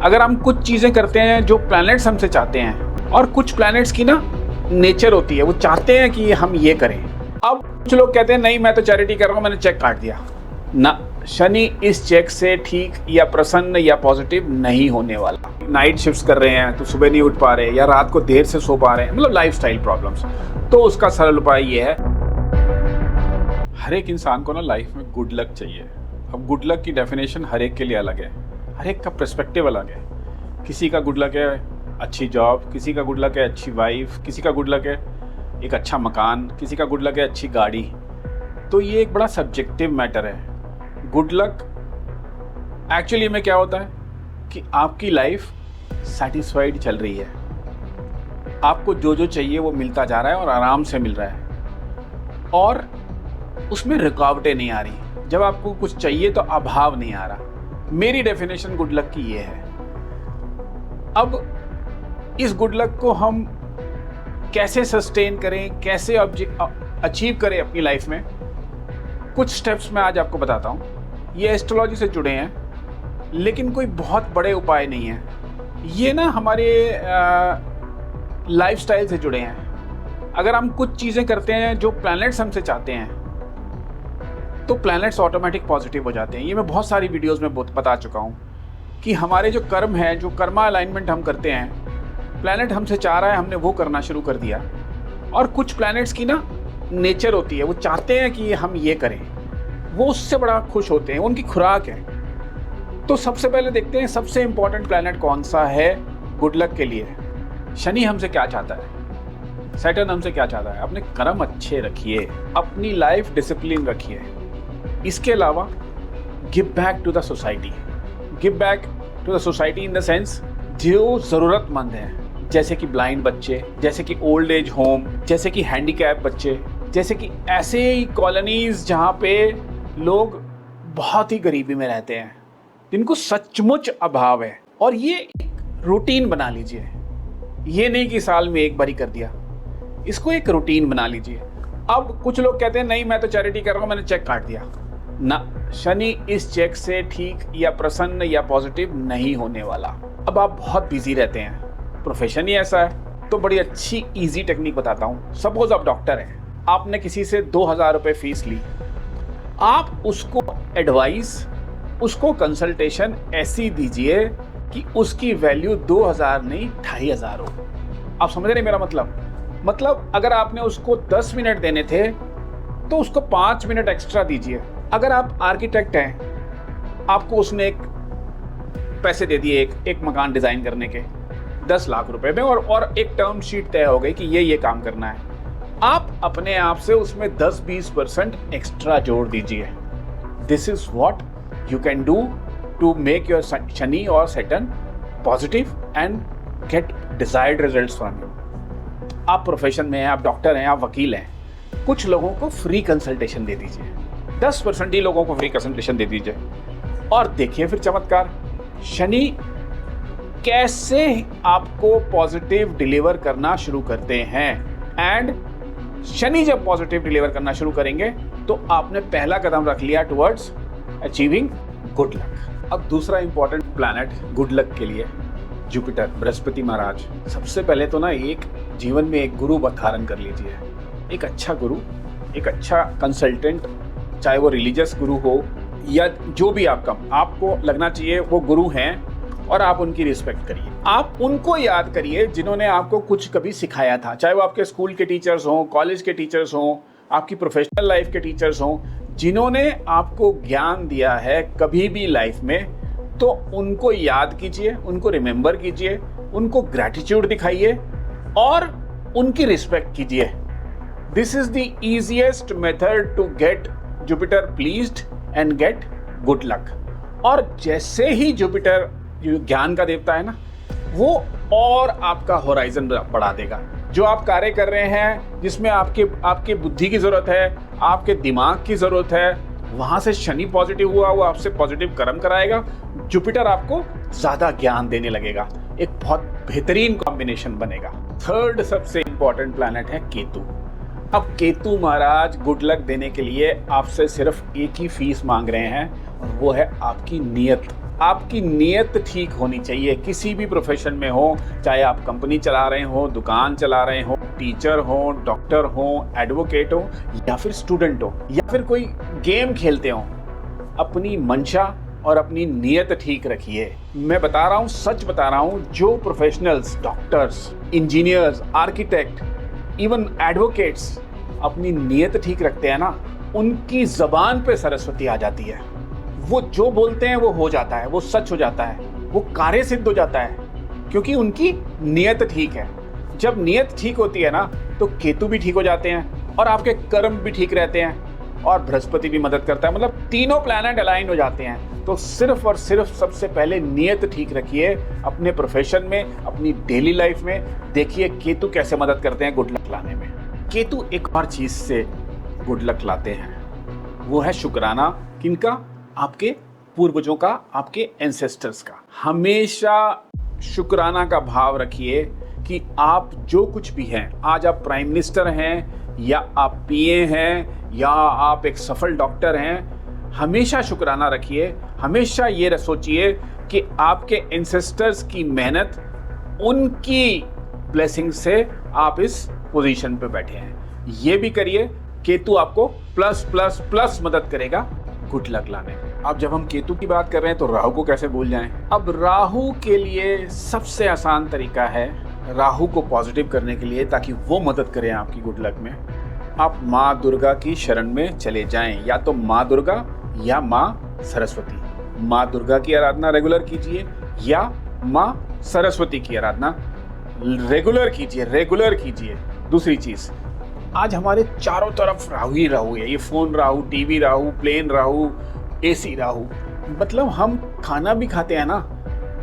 अगर हम कुछ चीज़ें करते हैं जो प्लैनेट्स हमसे चाहते हैं, और कुछ प्लैनेट्स की ना नेचर होती है, वो चाहते हैं कि हम ये करें। अब कुछ लोग कहते हैं नहीं मैं तो चैरिटी कर रहा हूँ, मैंने चेक काट दिया ना। शनि इस चेक से ठीक या प्रसन्न या पॉजिटिव नहीं होने वाला। नाइट शिफ्ट्स कर रहे हैं तो सुबह नहीं उठ पा रहे, या रात को देर से सो पा रहे हैं, मतलब लाइफस्टाइल प्रॉब्लम्स, तो उसका सरल उपाय ये है, हर एक इंसान को ना लाइफ में गुड लक चाहिए। अब गुड लक की डेफिनेशन हर एक के लिए अलग है, हर एक का पर्सपेक्टिव अलग है। किसी का गुड लक है अच्छी जॉब, किसी का गुड लक है अच्छी वाइफ, किसी का गुड लक है एक अच्छा मकान, किसी का गुड लक है अच्छी गाड़ी। तो ये एक बड़ा सब्जेक्टिव मैटर है। गुड लक एक्चुअली में क्या होता है कि आपकी लाइफ सेटिस्फाइड चल रही है, आपको जो जो चाहिए वो मिलता जा रहा है और आराम से मिल रहा है, और उसमें रुकावटें नहीं आ रही। जब आपको कुछ चाहिए तो अभाव नहीं आ रहा। मेरी डेफिनेशन गुड लक की ये है। अब इस गुड लक को हम कैसे सस्टेन करें, कैसे अचीव करें अपनी लाइफ में, कुछ स्टेप्स मैं आज आपको बताता हूँ। ये एस्ट्रोलॉजी से जुड़े हैं, लेकिन कोई बहुत बड़े उपाय नहीं है। ये ना हमारे लाइफस्टाइल से जुड़े हैं। अगर हम कुछ चीज़ें करते हैं जो प्लैनेट्स हमसे चाहते हैं, तो प्लैनेट्स ऑटोमेटिक पॉजिटिव हो जाते हैं। ये मैं बहुत सारी वीडियोस में बता चुका हूँ कि हमारे जो कर्म है, जो कर्मा अलाइनमेंट हम करते हैं, प्लैनेट हमसे चाह रहा है, हमने वो करना शुरू कर दिया। और कुछ प्लैनेट्स की ना नेचर होती है, वो चाहते हैं कि हम ये करें, वो उससे बड़ा खुश होते हैं, उनकी खुराक है। तो सबसे पहले देखते हैं सबसे इंपॉर्टेंट प्लैनेट कौन सा है गुड लक के लिए। शनि हमसे क्या चाहता है, सैटर्न हमसे क्या चाहता है, अपने कर्म अच्छे रखिए, अपनी लाइफ डिसिप्लिन रखिए। इसके अलावा give back to the society. Give back to the society in the sense जो ज़रूरतमंद हैं, जैसे कि ब्लाइंड बच्चे, जैसे कि ओल्ड एज होम, जैसे कि हैंडीकैप बच्चे, जैसे कि ऐसे ही कॉलोनीज जहाँ पे लोग बहुत ही गरीबी में रहते हैं, जिनको सचमुच अभाव है। और ये एक रूटीन बना लीजिए। ये नहीं कि साल में एक बार ही कर दिया, इसको एक रूटीन बना लीजिए। अब कुछ लोग कहते हैं नहीं मैं तो चैरिटी कर रहा हूँ, मैंने चेक काट दिया ना। शनि इस चेक से ठीक या प्रसन्न या पॉजिटिव नहीं होने वाला। अब आप बहुत बिजी रहते हैं, प्रोफेशन ही ऐसा है, तो बड़ी अच्छी इजी टेक्निक बताता हूँ। सपोज आप डॉक्टर हैं, आपने किसी से 2000 रुपये फीस ली, आप उसको एडवाइस, उसको कंसल्टेशन ऐसी दीजिए कि उसकी वैल्यू 2000 नहीं 2500 हो। आप समझ रहे मेरा मतलब अगर आपने उसको 10 मिनट देने थे तो उसको 5 मिनट एक्स्ट्रा दीजिए। अगर आप आर्किटेक्ट हैं, आपको उसने एक पैसे दे दिए एक मकान डिज़ाइन करने के 10 लाख रुपए में, और एक टर्म शीट तय हो गई कि ये काम करना है, आप अपने आप से उसमें 10-20% एक्स्ट्रा जोड़ दीजिए। This is what you can do to make your Shani और Saturn positive and get desired results from you. आप प्रोफेशन में हैं, आप डॉक्टर हैं, आप वकील हैं, कुछ लोगों को फ्री कंसल्टेशन दे दीजिए, 10% ही लोगों को फ्री कंसल्टेशन दे दीजिए, और देखिए फिर चमत्कार। शनि कैसे आपको पॉजिटिव डिलीवर करना शुरू करते हैं, एंड शनि जब पॉजिटिव डिलीवर करना शुरू करेंगे तो आपने पहला कदम रख लिया टुवर्ड्स अचीविंग गुड लक। अब दूसरा इंपॉर्टेंट प्लैनेट गुड लक के लिए जुपिटर, बृहस्पति महाराज। सबसे पहले तो ना एक जीवन में एक गुरु धारण कर लीजिए। एक अच्छा गुरु, एक अच्छा कंसल्टेंट, चाहे वो रिलीजियस गुरु हो या जो भी आपको लगना चाहिए वो गुरु हैं, और आप उनकी रिस्पेक्ट करिए। आप उनको याद करिए जिन्होंने आपको कुछ कभी सिखाया था, चाहे वो आपके स्कूल के टीचर्स हों, कॉलेज के टीचर्स हों, आपकी प्रोफेशनल लाइफ के टीचर्स हों, जिन्होंने आपको ज्ञान दिया है कभी भी लाइफ में, तो उनको याद कीजिए, उनको रिमेंबर कीजिए, उनको ग्रैटिट्यूड दिखाइए और उनकी रिस्पेक्ट कीजिए। This is the easiest method to get Jupiter pleased and get good luck. और जैसे ही जुपिटर जो ज्ञान का देवता है ना, वो और आपका होराइजन बढ़ा देगा। जो आप कार्य कर रहे हैं, जिसमें आपके बुद्धि की जरूरत है, आपके दिमाग की जरूरत है, वहां से शनि पॉजिटिव हुआ, वो आपसे पॉजिटिव कर्म कराएगा, जुपिटर आपको ज्यादा ज्ञान देने लगेगा। एक बहुत बेहतरीन कॉम्बिनेशन बनेगा। थर्ड सबसे इंपॉर्टेंट प्लैनेट है केतु। अब केतु महाराज गुड लक देने के लिए आपसे सिर्फ एक ही फीस मांग रहे हैं, और वो है आपकी नीयत। आपकी नीयत ठीक होनी चाहिए। किसी भी प्रोफेशन में हो, चाहे आप कंपनी चला रहे हो, दुकान चला रहे हो, टीचर हो, डॉक्टर हो, एडवोकेट हो, या फिर स्टूडेंट हो, या फिर कोई गेम खेलते हो, अपनी मंशा और अपनी नीयत ठीक रखिए। मैं बता रहा हूँ, सच बता रहा हूँ, जो professionals, doctors, engineers, architect, even advocates अपनी नीयत ठीक रखते हैं ना, उनकी जबान पे सरस्वती आ जाती है। वो जो बोलते हैं वो हो जाता है, वो सच हो जाता है, वो कार्य सिद्ध हो जाता है, क्योंकि उनकी नीयत ठीक है। जब नीयत ठीक होती है ना, तो केतु भी ठीक हो जाते हैं और आपके कर्म भी ठीक रहते हैं और बृहस्पति भी मदद करता है। मतलब तीनों प्लैनेट अलाइन हो जाते हैं। तो सिर्फ और सिर्फ सबसे पहले नीयत ठीक रखिए अपने प्रोफेशन में, अपनी डेली लाइफ में। देखिए केतु कैसे मदद करते हैं गुड लक लाने में। केतु एक और चीज से गुड लक लाते हैं, वो है शुक्राना। किनका? आपके पूर्वजों का, आपके एंसेस्टर्स का। हमेशा शुक्राना का भाव रखिए कि आप जो कुछ भी हैं, आज आप प्राइम मिनिस्टर हैं या आप पीए हैं या आप एक सफल डॉक्टर हैं, हमेशा शुक्राना रखिए। हमेशा ये सोचिए कि आपके एंसेस्टर्स की मेहनत, उनकी ब्लेसिंग से आप इस पोजीशन पे बैठे हैं। ये भी करिए। केतु आपको प्लस प्लस प्लस मदद करेगा गुड लक लाने में। अब जब हम केतु की बात कर रहे हैं तो राहु को कैसे भूल जाएं। अब राहु के लिए सबसे आसान तरीका है राहु को पॉजिटिव करने के लिए, ताकि वो मदद करें आपकी गुड लक में। आप माँ दुर्गा की शरण में चले जाएं, या तो माँ दुर्गा या माँ सरस्वती। माँ दुर्गा की आराधना रेगुलर कीजिए या माँ सरस्वती की आराधना रेगुलर कीजिए। दूसरी चीज, आज हमारे चारों तरफ राहु ही राहु है। ये phone Rahu, TV Rahu, plane Rahu, AC Rahu. मतलब हम खाना भी खाते हैं ना,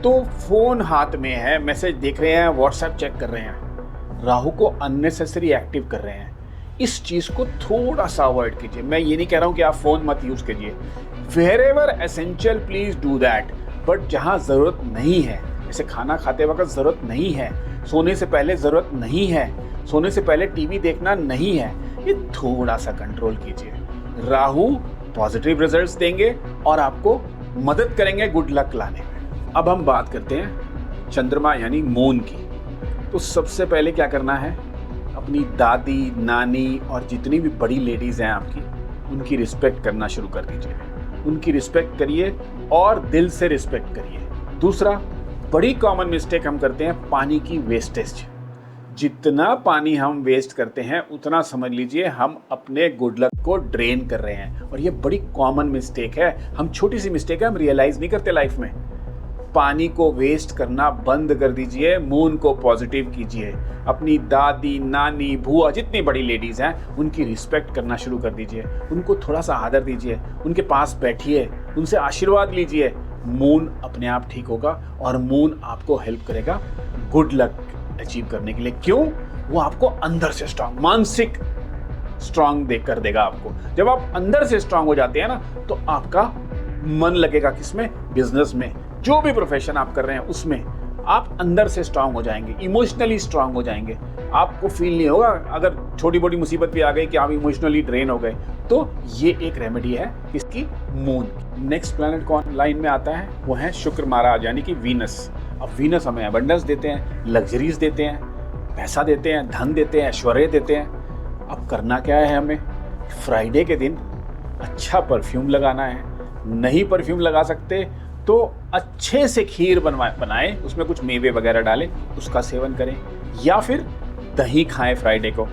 तो फोन हाथ में है, मैसेज देख रहे हैं, व्हाट्सएप चेक कर रहे हैं, राहु को अननेसेसरी एक्टिव कर रहे हैं। इस चीज को थोड़ा सा अवॉइड कीजिए। मैं ये नहीं कह रहा हूं कि आप फोन मत यूज कीजिए, wherever essential please do that, but जहां जरूरत नहीं है, जैसे खाना खाते वक्त जरूरत नहीं है, सोने से पहले जरूरत नहीं है, सोने से पहले टीवी देखना नहीं है, ये थोड़ा सा कंट्रोल कीजिए। राहु पॉजिटिव रिजल्ट्स देंगे और आपको मदद करेंगे गुड लक लाने में। अब हम बात करते हैं चंद्रमा यानी मून की। तो सबसे पहले क्या करना है, अपनी दादी, नानी और जितनी भी बड़ी लेडीज हैं आपकी, उनकी रिस्पेक्ट करना शुरू कर दीजिए। उनकी रिस्पेक्ट करिए और दिल से रिस्पेक्ट करिए। दूसरा, बड़ी कॉमन मिस्टेक हम करते हैं, पानी की वेस्टेज। जितना पानी हम वेस्ट करते हैं उतना समझ लीजिए हम अपने गुड लक को ड्रेन कर रहे हैं, और ये बड़ी कॉमन मिस्टेक है। हम छोटी सी मिस्टेक है, हम रियलाइज नहीं करते लाइफ में। पानी को वेस्ट करना बंद कर दीजिए, मून को पॉजिटिव कीजिए। अपनी दादी, नानी, बुआ, जितनी बड़ी लेडीज हैं उनकी रिस्पेक्ट करना शुरू कर दीजिए। उनको थोड़ा सा आदर दीजिए, उनके पास बैठिए, उनसे आशीर्वाद लीजिए। मून अपने आप ठीक होगा और मून आपको हेल्प करेगा गुड लक अचीव करने के लिए। क्यों? वो आपको अंदर से स्ट्रांग, मानसिक स्ट्रांग देकर देगा आपको। जब आप अंदर से स्ट्रांग हो जाते हैं ना, तो आपका मन लगेगा किसमें? बिजनेस में। जो भी प्रोफेशन आप कर रहे हैं उसमें आप अंदर से स्ट्रांग हो जाएंगे, इमोशनली स्ट्रांग हो जाएंगे। आपको फील नहीं होगा अगर छोटी मोटी मुसीबत भी आ गई कि आप इमोशनली ड्रेन हो गए। तो ये एक रेमेडी है इसकी, मून। नेक्स्ट प्लैनेट कौन लाइन में आता है? वो है शुक्र महाराज यानी कि वीनस। अब वीनस हमें अबंडेंस देते हैं, लग्जरीज देते हैं, पैसा देते हैं, धन देते हैं, ऐश्वर्य देते हैं। अब करना क्या है हमें? फ्राइडे के दिन अच्छा परफ्यूम लगाना है। नहीं परफ्यूम लगा सकते तो अच्छे से खीर बनाएं, उसमें कुछ मेवे वगैरह डालें, उसका सेवन करें, या फिर दही खाएं फ्राइडे को।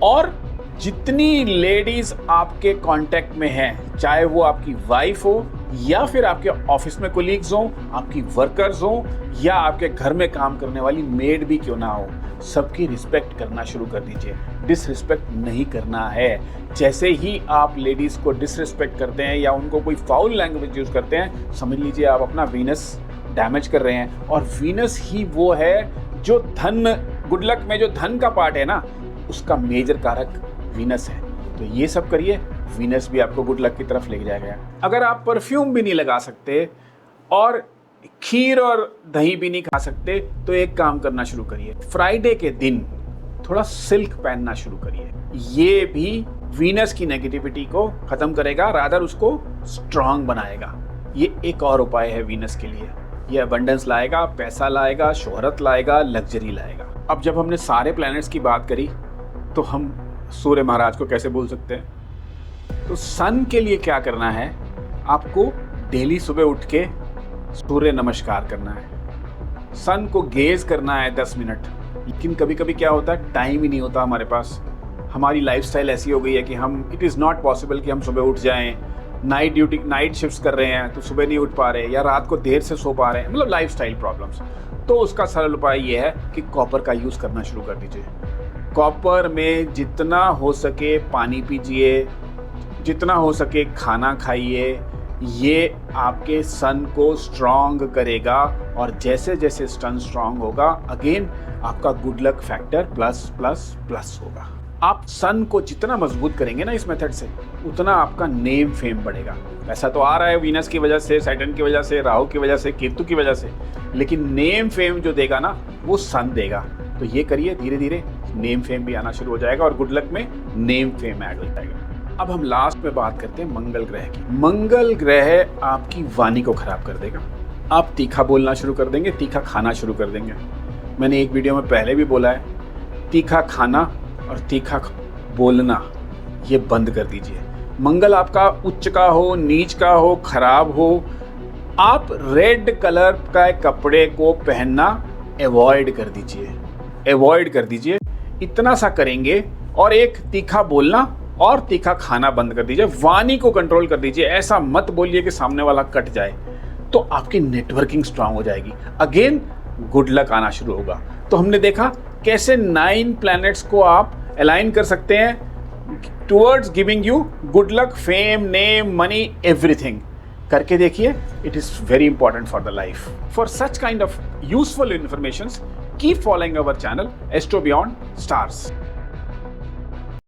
और जितनी लेडीज आपके कांटेक्ट में हैं, चाहे वो आपकी वाइफ हो या फिर आपके ऑफिस में कोलीग्स हो, आपकी वर्कर्स हो, या आपके घर में काम करने वाली मेड भी क्यों ना हो, सबकी रिस्पेक्ट करना शुरू कर दीजिए। डिसरिस्पेक्ट नहीं करना है। जैसे ही आप लेडीज को डिसरिस्पेक्ट करते हैं या उनको कोई फाउल लैंग्वेज यूज करते हैं, समझ लीजिए आप अपना वीनस डैमेज कर रहे हैं। और वीनस ही वो है जो धन, गुड लक में जो धन का पार्ट है ना, उसका मेजर कारक वीनस है। तो ये सब करिए, वीनस भी आपको गुड लक की तरफ ले जाएगा। अगर आप परफ्यूम भी नहीं लगा सकते और खीर और दही भी नहीं खा सकते, तो एक काम करना शुरू करिए, फ्राइडे के दिन थोड़ा सिल्क पहनना शुरू करिए। ये भी वीनस की नेगेटिविटी को खत्म करेगा, रादर उसको स्ट्रांग बनाएगा। ये एक और उपाय है वीनस के लिए। ये अबंडेंस लाएगा, पैसा लाएगा, शोहरत लाएगा, लग्जरी लाएगा। अब जब हमने सारे प्लैनेट्स की बात करी तो हम सूर्य महाराज को कैसे भूल सकते हैं। तो सन के लिए क्या करना है, आपको डेली सुबह उठ के सूर्य नमस्कार करना है, सन को गेज करना है 10 मिनट। लेकिन कभी कभी क्या होता है, टाइम ही नहीं होता हमारे पास। हमारी लाइफस्टाइल ऐसी हो गई है कि इट इज़ नॉट पॉसिबल कि हम सुबह उठ जाएं, नाइट शिफ्ट्स कर रहे हैं तो सुबह नहीं उठ पा रहे, या रात को देर से सो पा रहे हैं, मतलब लाइफस्टाइल प्रॉब्लम्स। तो उसका सरल उपाय ये है कि कॉपर का यूज़ करना शुरू कर दीजिए। कॉपर में जितना हो सके पानी पीजिए, जितना हो सके खाना खाइए। ये आपके सन को स्ट्रॉन्ग करेगा, और जैसे जैसे सन स्ट्रॉन्ग होगा, अगेन आपका good luck factor plus plus plus होगा। आप सन को जितना मजबूत करेंगे ना इस मेथड से, उतना आपका नेम फेम बढ़ेगा। पैसा तो आ रहा है वीनस की वजह से, सैटर्न की वजह से, राहु की वजह से, केतु की वजह से, लेकिन नेम फेम जो देगा ना वो सन देगा। तो ये करिए, धीरे धीरे नेम फेम भी आना शुरू हो जाएगा और गुड लक में नेम फेम ऐड हो जाएगा। अब हम लास्ट में बात करते हैं मंगल ग्रह की। मंगल ग्रह आपकी वाणी को खराब कर देगा। आप तीखा बोलना शुरू कर देंगे, तीखा खाना शुरू कर देंगे। मैंने एक वीडियो में पहले भी बोला है, तीखा खाना और तीखा बोलना ये बंद कर दीजिए। मंगल आपका उच्च का हो, नीच का हो, खराब हो, आप रेड कलर का कपड़े को पहनना अवॉइड कर दीजिए। इतना सा करेंगे, और एक तीखा बोलना और तीखा खाना बंद कर दीजिए। वाणी को कंट्रोल कर दीजिए, ऐसा मत बोलिए कि सामने वाला कट जाए। तो आपकी नेटवर्किंग स्ट्रांग हो जाएगी, अगेन गुड लक आना शुरू होगा। तो हमने देखा कैसे 9 प्लैनेट्स को आप अलाइन कर सकते हैं towards giving you good luck, fame, name, money, everything. करके देखिए, it is very important for the life. For such kind of useful information, keep following our channel astro beyond stars.